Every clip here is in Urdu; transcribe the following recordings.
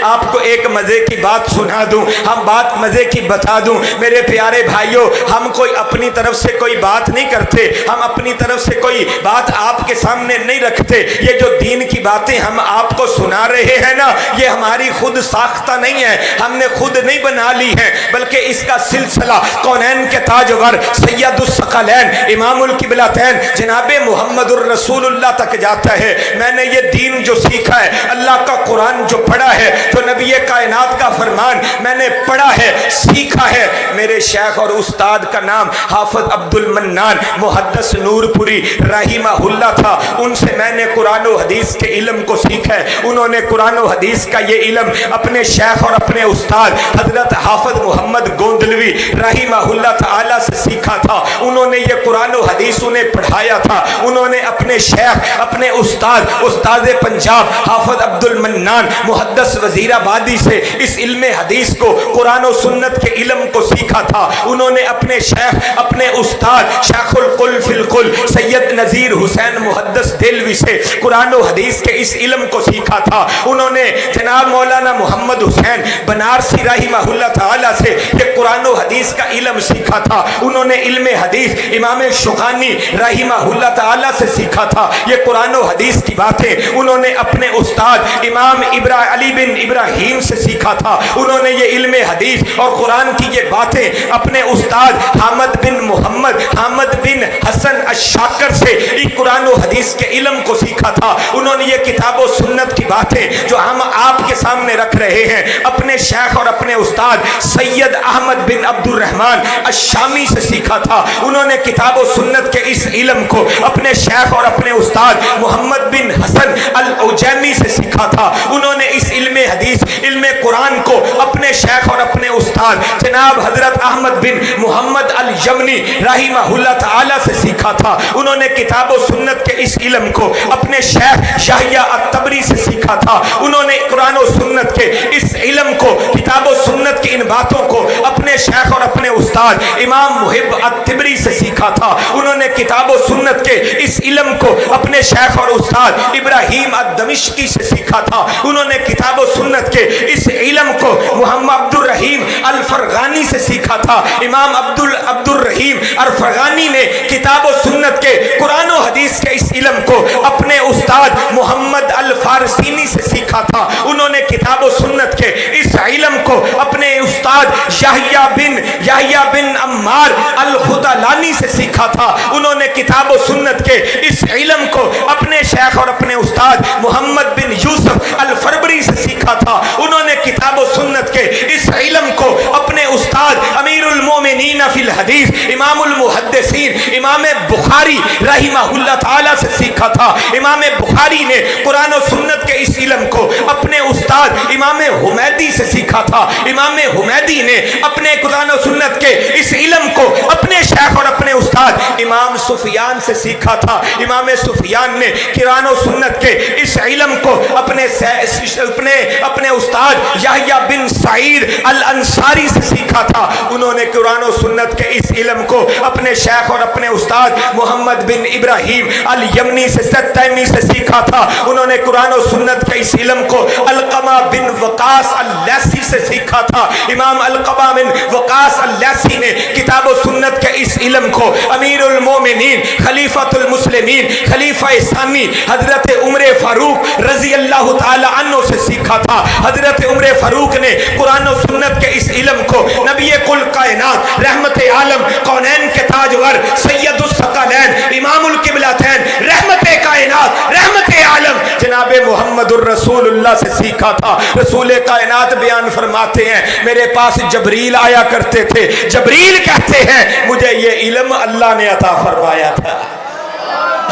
آپ کو ایک مزے کی بات سنا دوں، ہم بات مزے کی بتا دوں میرے پیارے بھائیوں، ہم کوئی اپنی طرف سے کوئی بات نہیں کرتے، ہم اپنی طرف سے کوئی بات آپ کے سامنے نہیں رکھتے۔ یہ جو دین کی باتیں ہم آپ کو سنا رہے ہیں نا، یہ ہماری خود ساختہ نہیں ہے، ہم نے خود نہیں بنا لی ہے، بلکہ اس کا سلسلہ کونین کے تاجور سید الثقلین امام القبلتین جناب محمد الرسول اللہ تک جاتا ہے۔ میں نے یہ دین جو سیکھا ہے، اللہ کا قرآن جو پڑھا ہے، جو نبی کائنات کا فرمان میں نے پڑھا ہے، سیکھا ہے، میرے شیخ اور استاد کا نام حافظ عبد المنان محدث نور پوری رحمہ اللہ تھا۔ ان سے میں نے قرآن و حدیث کے علم کو سیکھا ہے۔ انہوں نے قرآن و حدیث کا یہ علم اپنے شیخ اور اپنے استاد حضرت حافظ محمد گوندلوی رحمہ اللہ تعالی سے سیکھا تھا۔ انہوں نے یہ قرآن و حدیث انہیں پڑھایا تھا۔ انہوں نے اپنے شیخ اپنے استاد پنجاب حافظ عبد المنان محدث وزیر آبادی سے اس علم حدیث کو قرآن و سنت کے علم کو سیکھا تھا۔ انہوں نے اپنے شیخ اپنے استاد شیخ القل فی القل سید نذیر حسین محدث دہلوی سے قرآن و حدیث کے اس علم کو سیکھا تھا۔ انہوں نے جناب مولانا محمد حسین بنارسی رحمہ اللہ تعالی سے یہ قرآن و حدیث کا علم سیکھا تھا۔ انہوں نے علم حدیث امام شوکانی رحمہ اللہ تعالی سے سیکھا تھا۔ یہ قرآن و حدیث کی باتیں انہوں نے اپنے استاد امام علی بن ابراہیم سے سیکھا تھا۔ انہوں نے یہ علم حدیث اور قرآن کی یہ باتیں اپنے استاد حامد بن محمد حامد بن حسن الشاکر سے اس قرآن و حدیث کے علم کو سیکھا تھا۔ انہوں نے یہ کتاب و سنت کی باتیں جو ہم آپ کے سامنے رکھ رہے ہیں اپنے شیخ اور اپنے استاد سید احمد بن عبد الرحمن الشامی سے سیکھا تھا۔ انہوں نے کتاب و سنت کے اس علم کو اپنے شیخ اور اپنے استاد محمد بن حسن العجیمی سے سیکھا تھا۔ انہوں نے اس علم حدیث علم قرآن کو اپنے شیخ اور اپنے استاد جناب حضرت احمد بن محمد الیمنی رحمہ اللہ تعالی سے سیکھا تھا۔ انہوں نے کتاب و سنت کے اس علم کو اپنے شیخ یحییٰ الطبری سے سیکھا تھا۔ انہوں نے قرآن و سنت کے اس علم کو کتاب و سنت کی ان باتوں کو اپنے شیخ اور اپنے استاد امام محب الطبری سے سیکھا تھا۔ انہوں نے کتاب و سنت کے اس علم کو اپنے شیخ اور استاد ابراہیم الدمشقی سے سیکھا تھا۔ انہوں نے کتاب و سنت کے اس علم کو محمد عبد الرحیم الفرغانی سے سیکھا تھا۔ امام عبد الرحیم الفرغانی نے کتاب و سنت کے قرآن و حدیث کے اس علم کو اپنے استاد محمد الفارسینی سے سیکھا تھا۔ انہوں نے کتاب و سنت کے اس علم کو اپنے استاد یحییٰ بن عمار الخدلانی سے سیکھا تھا۔ انہوں نے کتاب و سنت کے اس علم کو اپنے شیخ اور اپنے استاد محمد بن یوسف الفربری سے سیکھا تھا۔ انہوں نے کتاب و سنت کے اس علم کو اپنے استاد امیر المومنین فی الحدیث امام المحدثین امام بخاری رحمہ اللہ تعالی سے سیکھا تھا۔ امام بخاری نے قرآن و سنت کے اس علم کو اپنے استاد امام حمیدی سے سیکھا تھا۔ امام حمیدی نے اپنے قرآن و سنت کے اس علم کو اپنے شیخ اور اپنے استاد امام سفیان سے سیکھا تھا۔ امام سفیان نے قرآن و سنت کے اس علم کو اپنے استاد یحییٰ بن سعید الانصاری سے سیکھا تھا۔ انہوں نے قرآن و سنت کے اس علم کو اپنے شیخ اور اپنے استاد محمد بن ابراہیم الیمنی سے تیمی سے سیکھا تھا۔ انہوں نے قرآن و سنت کے اس علم کو علقمہ بن وقاص اللیثی سے سیکھا تھا۔ امام علقمہ بن وقاص اللیثی نے کتاب و سنت کے اس علم کو امیر المومنین خلیفۃ المسلمین خلیفہ ثانی حضرت عمر فاروق رضی اللہ تعالی عنہ سے سیکھا تھا۔ حضرت عمر فاروق نے قرآن و سنت کے اس علم کو نبی کل کائنات رحمت عالم کونین کے تاجور سید الثقلین امام القبلتین رحمت کائنات رحمت عالم جناب محمد الرسول اللہ سے سیکھا تھا۔ رسول کائنات بیان فرماتے ہیں میرے پاس جبریل آیا کرتے تھے، جبریل کہتے ہیں مجھے یہ علم اللہ نے عطا فرمایا تھا۔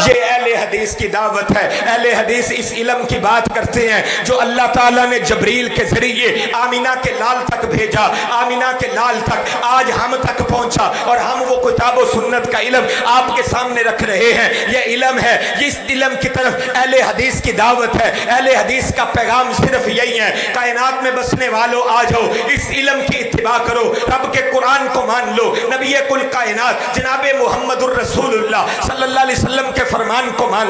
یہ اہل حدیث کی دعوت ہے۔ اہل حدیث اس علم کی بات کرتے ہیں جو اللہ تعالیٰ نے جبریل کے ذریعے آمینہ کے لال تک بھیجا، آمینہ کے لال تک آج ہم تک پہنچا، اور ہم وہ کتاب و سنت کا علم آپ کے سامنے رکھ رہے ہیں۔ یہ علم ہے، اس علم کی طرف اہل حدیث کی دعوت ہے۔ اہل حدیث کا پیغام صرف یہی ہے، کائنات میں بسنے والوں آ جاؤ، اس علم کی اتباع کرو، رب کے قرآن کو مان لو، نبی کل کائنات جناب محمد الرسول اللہ صلی اللہ علیہ وسلم کے فرمان کو مان